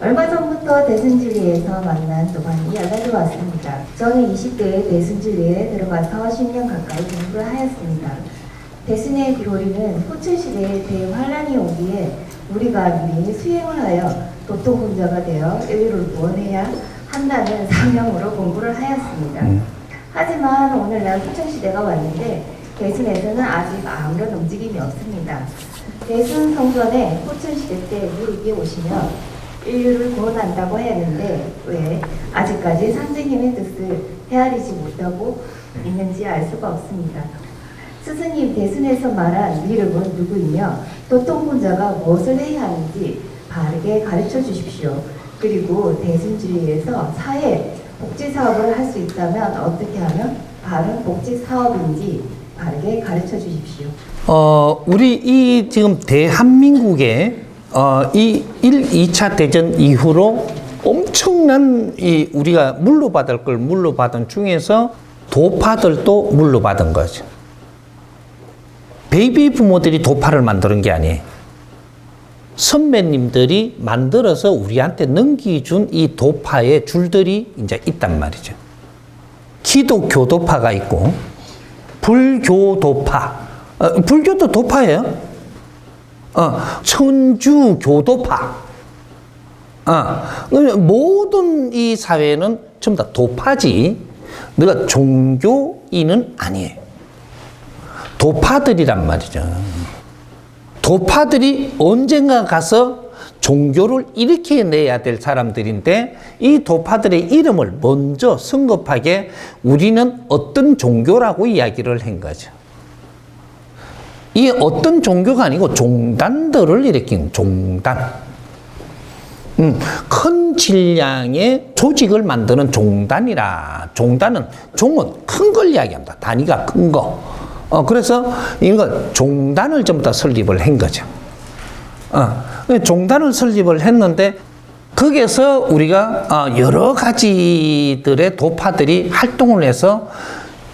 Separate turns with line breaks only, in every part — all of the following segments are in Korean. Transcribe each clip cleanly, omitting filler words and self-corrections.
얼마 전부터 대순진리에서 만난 또한이 연락이 왔습니다. 저는 20대에 대순진리에 들어가서 10년 가까이 공부를 하였습니다. 대순의 비로리는 호철시대에 대환란이 오기에 우리가 미리 수행을 하여 도토군자가 되어 인류를 구원해야 한다는 사명으로 공부를 하였습니다. 하지만 오늘날 호철시대가 왔는데 대순에서는 아직 아무런 움직임이 없습니다. 대순 성전에 호철시대 때 무릎이 오시며 인류를 구원한다고 했는데 왜 아직까지 선생님의 뜻을 헤아리지 못하고 있는지 알 수가 없습니다. 스승님 대순에서 말한 미륵은 누구이며 도통군자가 무엇을 해야 하는지 바르게 가르쳐 주십시오. 그리고 대순진리에서 사회 복지 사업을 할 수 있다면 어떻게 하면 바른 복지 사업인지 바르게 가르쳐 주십시오.
우리 이 지금 대한민국의 이 1, 2차 대전 이후로 엄청난 우리가 물러받을 걸 물러받은 중에서 도파들도 물러받은 거죠. 베이비 부모들이 도파를 만드는 게 아니에요. 선배님들이 만들어서 우리한테 넘겨준 이 도파의 줄들이 이제 있단 말이죠. 기독교 도파가 있고, 불교도파. 불교도 도파예요. 천주교도파. 모든 이 사회는 전부 다 도파지, 내가 종교인은 아니에요. 도파들이란 말이죠. 도파들이 언젠가 가서 종교를 일으켜내야 될 사람들인데 이 도파들의 이름을 먼저 성급하게 우리는 어떤 종교라고 이야기를 한 거죠. 이 어떤 종교가 아니고 종단들을 일으킨 종단. 큰 질량의 조직을 만드는 종단이라. 종단은 종은 큰 걸 이야기합니다. 단위가 큰 거. 그래서 이거 종단을 좀 더 설립을 한 거죠. 종단을 설립을 했는데 거기에서 우리가 여러 가지들의 도파들이 활동을 해서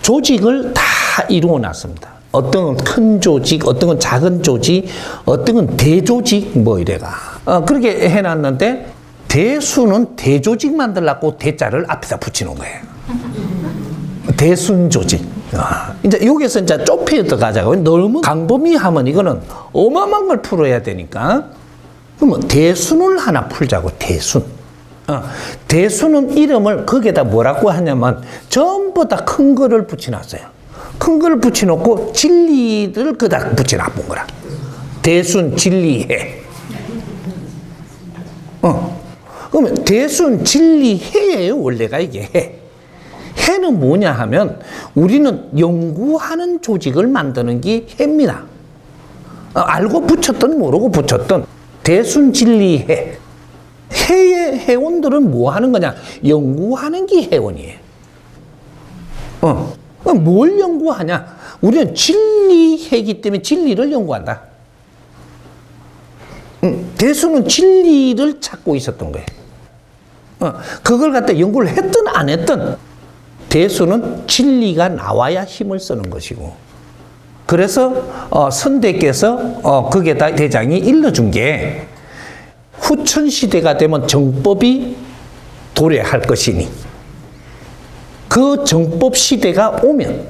조직을 다 이루어 놨습니다. 어떤 건 큰 조직, 어떤 건 작은 조직, 어떤 건 대조직 뭐 이래가. 그렇게 해놨는데 대수는 대조직 만들려고 대자를 앞에다 붙이는 거예요. 대순조직. 이제 여기서 이제 좁혀 들어가자고. 너무 강범위하면 이거는 어마어마한 걸 풀어야 되니까. 그러면 대순을 하나 풀자고, 대순. 대순은 이름을 거기에다 뭐라고 하냐면 전부 다 큰 거를 붙여놨어요. 큰 거를 붙여놓고 진리를 그다 붙여놔본 거라. 대순 진리해. 그러면 대순 진리해예요, 원래가 이게 해. 해는 뭐냐 하면 우리는 연구하는 조직을 만드는 게 해입니다. 알고 붙였든 모르고 붙였든 대순진리해. 해의 회원들은 뭐 하는 거냐? 연구하는 게 회원이에요. 뭘 연구하냐? 우리는 진리해이기 때문에 진리를 연구한다. 대수는 진리를 찾고 있었던 거예요. 그걸 갖다 연구를 했든 안 했든 대수는 진리가 나와야 힘을 쓰는 것이고, 그래서 선대께서 거기에다 대장이 일러준 게 후천시대가 되면 정법이 도래할 것이니 그 정법 시대가 오면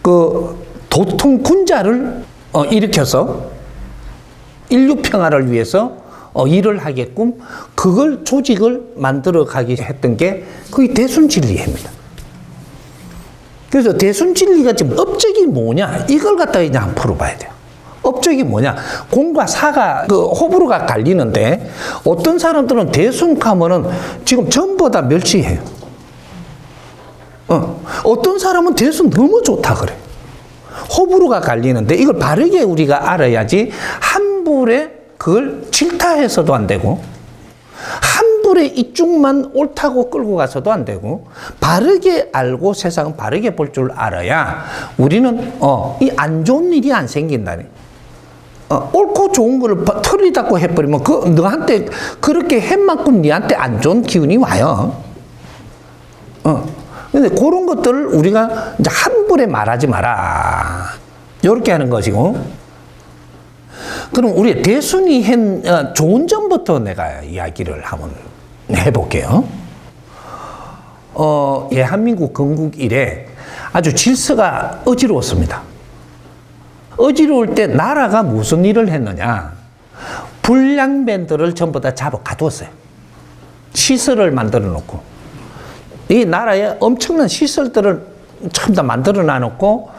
그 도통군자를 일으켜서 인류 평화를 위해서 일을 하게끔 그걸 조직을 만들어 가게 했던 게 그게 대순진리입니다. 그래서 대순진리가 지금 업적이 뭐냐, 이걸 갖다가 이제 한번 풀어봐야 돼요. 업적이 뭐냐, 공과 사가 그 호불호가 갈리는데 어떤 사람들은 대순하면은 지금 전부 다 멸시해요. 어떤 사람은 대순 너무 좋다 그래. 호불호가 갈리는데 이걸 바르게 우리가 알아야지 함부로 그걸 질타해서도 안 되고 함부로 이쪽만 옳다고 끌고 가서도 안 되고 바르게 알고 세상은 바르게 볼 줄 알아야 우리는 이 안 좋은 일이 안 생긴다니. 옳고 좋은 거를 털이 닫고 해버리면 그 너한테 그렇게 한 만큼 니한테 안 좋은 기운이 와요. 근데 그런 것들을 우리가 이제 함부로 말하지 마라. 이렇게 하는 것이고, 그럼 우리 대순이 좋은 점부터 내가 이야기를 한번 해볼게요. 한민국 건국 이래 아주 질서가 어지러웠습니다. 어지러울 때 나라가 무슨 일을 했느냐. 불량배들을 전부 다 잡아 가두었어요. 시설을 만들어 놓고. 이 나라에 엄청난 시설들을 전부 다 만들어 놔놓고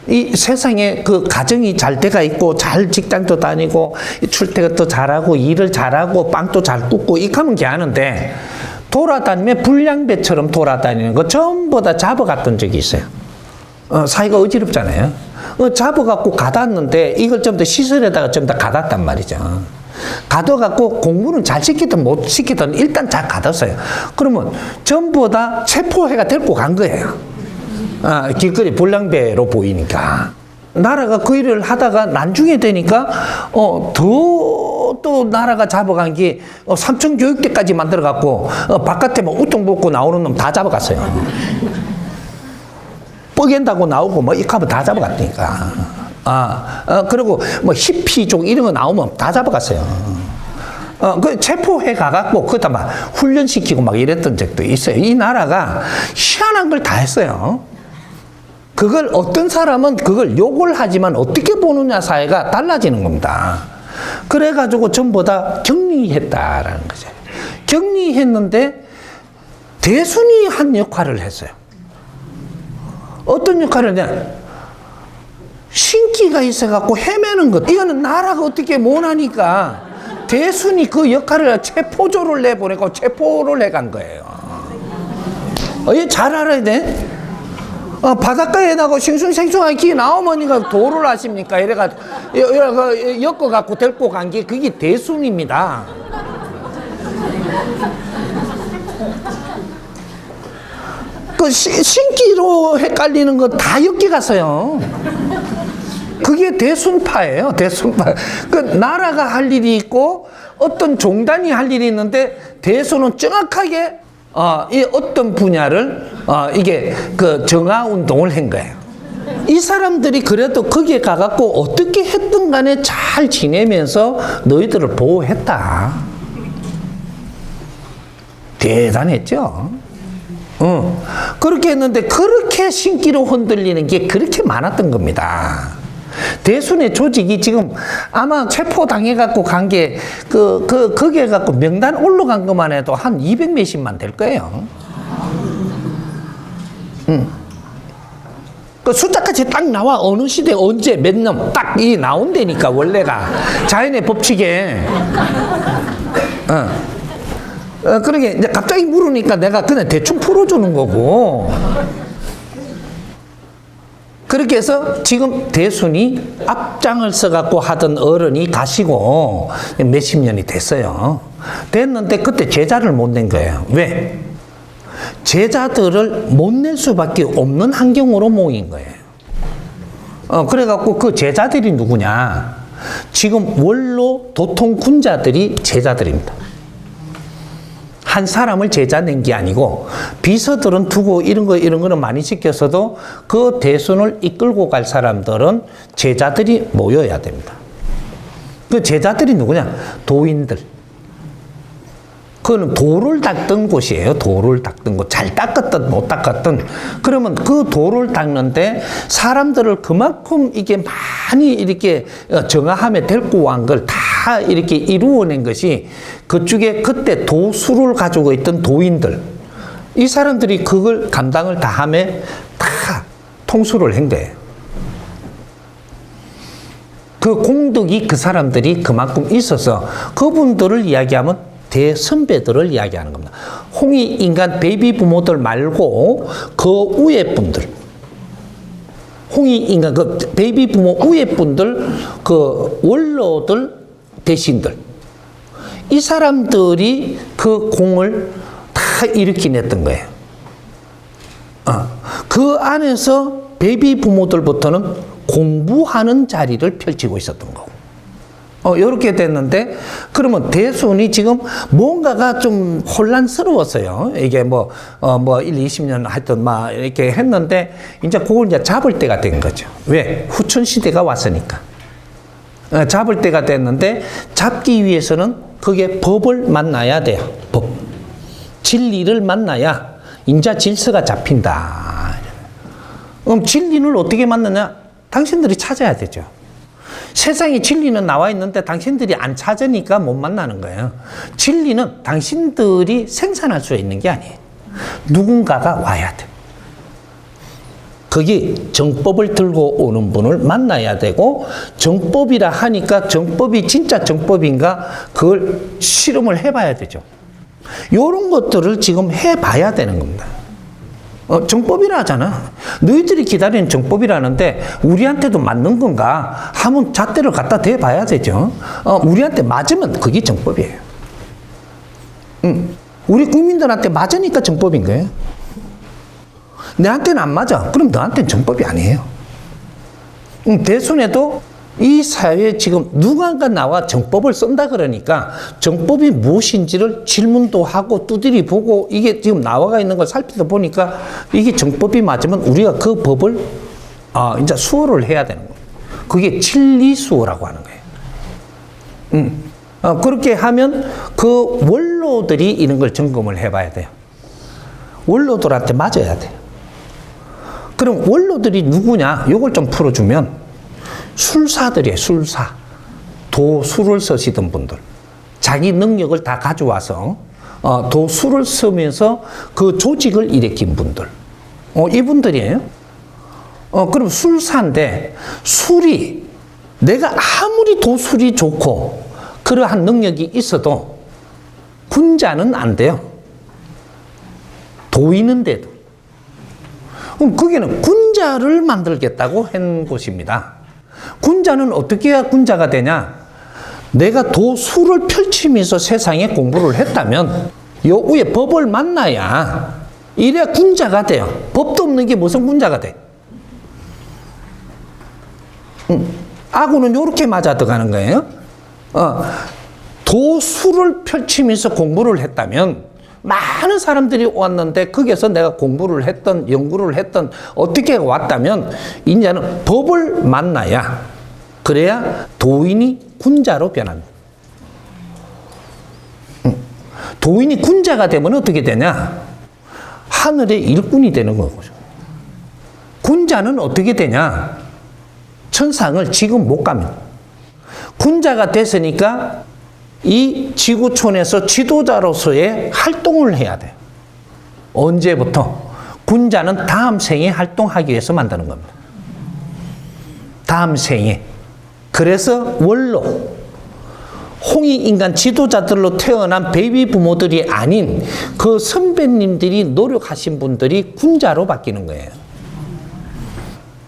이 세상에 그 가정이 잘 돼가 있고 잘 직장도 다니고 출퇴근도 잘하고 일을 잘하고 빵도 잘 굽고 이렇게 하면 괜찮은데 돌아다니면 불량배처럼 돌아다니는 거 전부 다 잡아갔던 적이 있어요. 사이가 어지럽잖아요. 잡아갖고 가뒀는데 이걸 전부 다 시설에다가 전부 다 가뒀단 말이죠. 가둬갖고 공부는 잘 시키든 못 시키든 일단 잘 가뒀어요. 그러면 전부 다 체포해가 데리고 간 거예요. 길거리 불량배로 보이니까. 나라가 그 일을 하다가 나중에 되니까 또 나라가 잡아간 게 삼청교육대까지 만들어갖고 바깥에 뭐 우통 벗고 나오는 놈 다 잡아갔어요. 뻐갠다고 나오고 뭐 이렇게 하면 다 잡아갔으니까. 그리고 뭐 히피족 이런 거 나오면 다 잡아갔어요. 그 체포해 가갖고 그다 막 훈련시키고 막 이랬던 적도 있어요. 이 나라가 희한한 걸 다 했어요. 그걸 어떤 사람은 그걸 욕을 하지만 어떻게 보느냐 사회가 달라지는 겁니다. 그래가지고 전부 다 격리했다라는 거죠. 격리했는데 대순이 한 역할을 했어요. 어떤 역할을 했냐? 신기가 있어갖고 헤매는 것. 이거는 나라가 어떻게 못하니까 대순이 그 역할을 체포조를 내보내고 체포를 해간 거예요. 이거 잘 알아야 돼. 바닷가에 나고 싱숭생숭하게 기 나오면 이거 도를 하십니까? 이래가지고 엮어갖고 데리고 간 게 그게 대순입니다. 그 신기로 헷갈리는 거 다 엮여 갔어요. 그게 대순파예요. 대순파. 그 나라가 할 일이 있고 어떤 종단이 할 일이 있는데 대순은 정확하게 이 어떤 분야를 이게 그 정화 운동을 한 거예요. 이 사람들이 그래도 거기에 가갖고 어떻게 했든 간에 잘 지내면서 너희들을 보호했다. 대단했죠. 그렇게 했는데 그렇게 신기로 흔들리는 게 그렇게 많았던 겁니다. 대순의 조직이 지금 아마 체포당해갖고 간 게 거기에 갖고 명단 올라간 것만 해도 한 200 몇십만 될 거예요. 그 숫자까지 딱 나와. 어느 시대 언제 몇 놈 딱 이 나온다니까 원래가 자연의 법칙에. 그러게 이제 갑자기 물으니까 내가 그냥 대충 풀어주는 거고. 그렇게 해서 지금 대순이 앞장을 써갖고 하던 어른이 가시고 몇십 년이 됐어요. 됐는데 그때 제자를 못 낸 거예요. 왜? 제자들을 못 낼 수밖에 없는 환경으로 모인 거예요. 그래갖고 그 제자들이 누구냐? 지금 원로 도통 군자들이 제자들입니다. 한 사람을 제자 낸 게 아니고 비서들은 두고 이런 거는 많이 시켰어도 그 대순을 이끌고 갈 사람들은 제자들이 모여야 됩니다. 그 제자들이 누구냐? 도인들. 그거는 도를 닦던 곳이에요. 도를 닦던 곳. 잘 닦았든 못 닦았든. 그러면 그 도를 닦는데 사람들을 그만큼 이게 많이 이렇게 정화함에 데리고 온 걸 다 이렇게 이루어낸 것이 그쪽에 그때 도수를 가지고 있던 도인들. 이 사람들이 그걸 감당을 다 하며 다 통수를 한 거예요. 그 공덕이 그 사람들이 그만큼 있어서 그분들을 이야기하면 대선배들을 이야기하는 겁니다. 홍위 인간 베이비 부모들 말고 그 위에 분들, 홍위 인간 그 베이비 부모 위에 분들, 그 원로들, 대신들, 이 사람들이 그 공을 다 일으켜냈던 거예요. 그 안에서 베이비 부모들부터는 공부하는 자리를 펼치고 있었던 거고. 이렇게 됐는데, 그러면 대순이 지금 뭔가가 좀 혼란스러웠어요. 이게 1, 20년 하여튼 막 이렇게 했는데, 이제 그걸 이제 잡을 때가 된 거죠. 왜? 후천시대가 왔으니까. 잡을 때가 됐는데 잡기 위해서는 그게 법을 만나야 돼요. 법. 진리를 만나야 인자 질서가 잡힌다. 그럼 진리를 어떻게 만나냐? 당신들이 찾아야 되죠. 세상에 진리는 나와 있는데 당신들이 안 찾으니까 못 만나는 거예요. 진리는 당신들이 생산할 수 있는 게 아니에요. 누군가가 와야 돼. 거기 정법을 들고 오는 분을 만나야 되고, 정법이라 하니까 정법이 진짜 정법인가 그걸 실험을 해봐야 되죠. 이런 것들을 지금 해봐야 되는 겁니다. 정법이라 하잖아. 너희들이 기다리는 정법이라는데 우리한테도 맞는 건가 하면 잣대를 갖다 대봐야 되죠. 우리한테 맞으면 그게 정법이에요. 우리 국민들한테 맞으니까 정법인 거예요. 내한테는 안 맞아. 그럼 너한테는 정법이 아니에요. 대선에도 이 사회에 지금 누군가 나와 정법을 쓴다 그러니까 정법이 무엇인지를 질문도 하고 두드리 보고 이게 지금 나와 있는 걸 살피다 보니까 이게 정법이 맞으면 우리가 그 법을 이제 수호를 해야 되는 거예요. 그게 진리수호라고 하는 거예요. 그렇게 하면 그 원로들이 이런 걸 점검을 해봐야 돼요. 원로들한테 맞아야 돼요. 그럼 원로들이 누구냐? 이걸 좀 풀어주면 술사들이에요. 술사. 도술을 쓰시던 분들. 자기 능력을 다 가져와서 도술을 쓰면서 그 조직을 일으킨 분들. 이분들이에요. 그럼 술사인데 술이 내가 아무리 도술이 좋고 그러한 능력이 있어도 군자는 안 돼요. 도인인데도. 그럼 거기는 군자를 만들겠다고 한 곳입니다. 군자는 어떻게 해야 군자가 되냐? 내가 도수를 펼치면서 세상에 공부를 했다면 요 위에 법을 만나야 이래야 군자가 돼요. 법도 없는 게 무슨 군자가 돼? 아구는 요렇게 맞아 들어가는 거예요. 도수를 펼치면서 공부를 했다면 많은 사람들이 왔는데 거기에서 내가 공부를 했던 연구를 했던 어떻게 왔다면 이제는 법을 만나야 그래야 도인이 군자로 변합니다. 도인이 군자가 되면 어떻게 되냐? 하늘의 일꾼이 되는 거죠. 군자는 어떻게 되냐? 천상을 지금 못 갑니다. 군자가 됐으니까 이 지구촌에서 지도자로서의 활동을 해야 돼요. 언제부터? 군자는 다음 생에 활동하기 위해서 만드는 겁니다. 다음 생에. 그래서 원로, 홍익인간 지도자들로 태어난 베이비 부모들이 아닌 그 선배님들이 노력하신 분들이 군자로 바뀌는 거예요.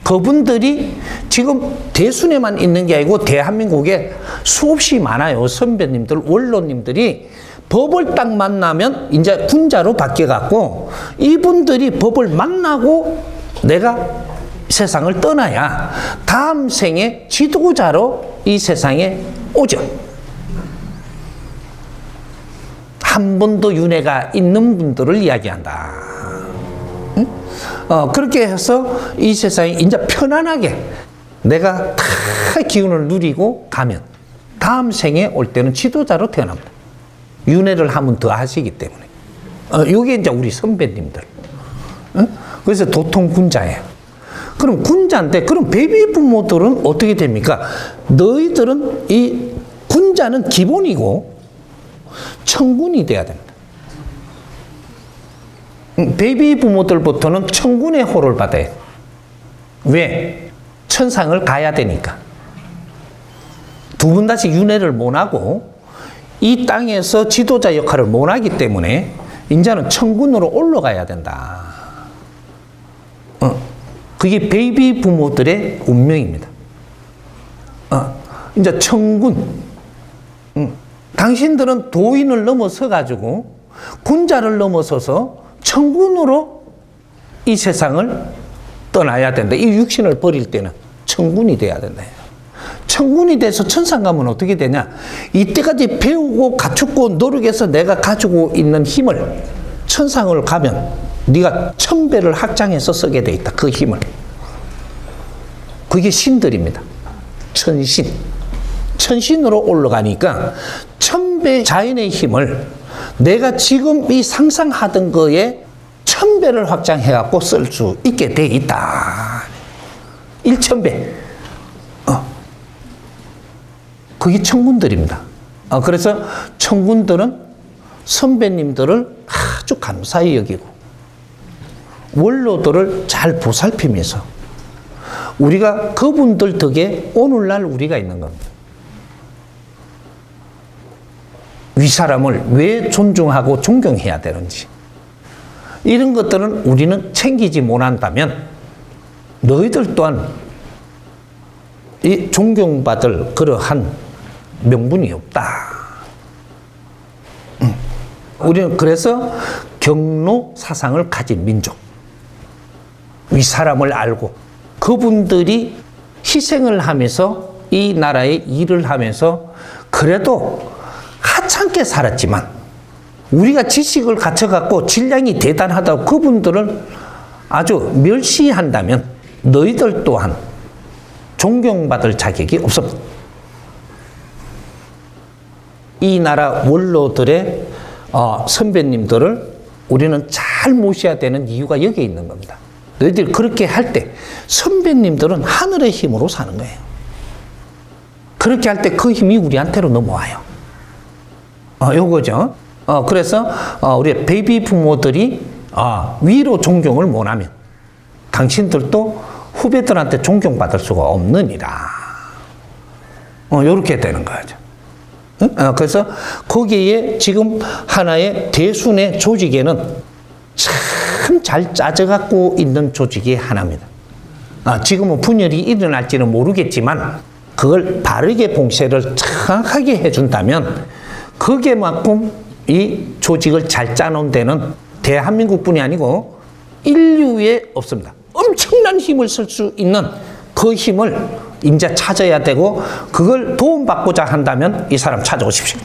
그분들이 지금 대순에만 있는 게 아니고 대한민국에 수없이 많아요. 선배님들, 원로님들이 법을 딱 만나면 이제 군자로 바뀌어갖고 이분들이 법을 만나고 내가 세상을 떠나야 다음 생에 지도자로 이 세상에 오죠. 한 번도 윤회가 있는 분들을 이야기한다. 그렇게 해서 이 세상에 이제 편안하게 내가 다 기운을 누리고 가면 다음 생에 올 때는 지도자로 태어납니다. 윤회를 하면 더 하시기 때문에. 이게 이제 우리 선배님들. 그래서 도통 군자예요. 그럼 군자인데, 그럼 베이비 부모들은 어떻게 됩니까? 너희들은 이 군자는 기본이고 청군이 돼야 됩니다. 베이비 부모들부터는 청군의 호를 받아요. 왜? 천상을 가야 되니까. 두 분 다시 윤회를 못하고 이 땅에서 지도자 역할을 못하기 때문에 이제는 청군으로 올라가야 된다. 그게 베이비 부모들의 운명입니다. 이제 청군. 당신들은 도인을 넘어서 가지고 군자를 넘어서서 청군으로 이 세상을 떠나야 된다. 이 육신을 버릴 때는 청군이 돼야 된다. 청군이 돼서 천상 가면 어떻게 되냐? 이때까지 배우고 갖추고 노력해서 내가 가지고 있는 힘을 천상을 가면 네가 1000배를 확장해서 쓰게 돼 있다. 그 힘을. 그게 신들입니다. 천신. 천신으로 올라가니까 1000배 자연의 힘을 내가 지금 이 상상하던 거에 1000배를 확장해갖고 쓸 수 있게 돼 있다. 1000배. 그게 천군들입니다. 그래서 천군들은 선배님들을 아주 감사히 여기고 원로들을 잘 보살피면서 우리가 그분들 덕에 오늘날 우리가 있는 겁니다. 윗사람을 왜 존중하고 존경해야 되는지 이런 것들은 우리는 챙기지 못한다면 너희들 또한 이 존경받을 그러한 명분이 없다. 우리는 그래서 경로 사상을 가진 민족, 윗사람을 알고 그분들이 희생을 하면서 이 나라에 일을 하면서 그래도 하찮게 살았지만 우리가 지식을 갖춰갖고 질량이 대단하다고 그분들을 아주 멸시한다면 너희들 또한 존경받을 자격이 없습니다. 이 나라 원로들의 선배님들을 우리는 잘 모셔야 되는 이유가 여기에 있는 겁니다. 너희들이 그렇게 할 때 선배님들은 하늘의 힘으로 사는 거예요. 그렇게 할 때 그 힘이 우리한테로 넘어와요. 요거죠. 그래서 우리 베이비 부모들이 위로 존경을 못하면 당신들도 후배들한테 존경받을 수가 없느니라. 요렇게 되는 거죠. 그래서 거기에 지금 하나의 대순의 조직에는 참 잘 짜져갖고 있는 조직이 하나입니다. 지금은 분열이 일어날지는 모르겠지만 그걸 바르게 봉쇄를 정확하게 해준다면 거기에만큼 이 조직을 잘 짜놓은 데는 대한민국뿐이 아니고 인류에 없습니다. 엄청난 힘을 쓸 수 있는 그 힘을 이제 찾아야 되고 그걸 도움받고자 한다면 이 사람 찾아오십시오.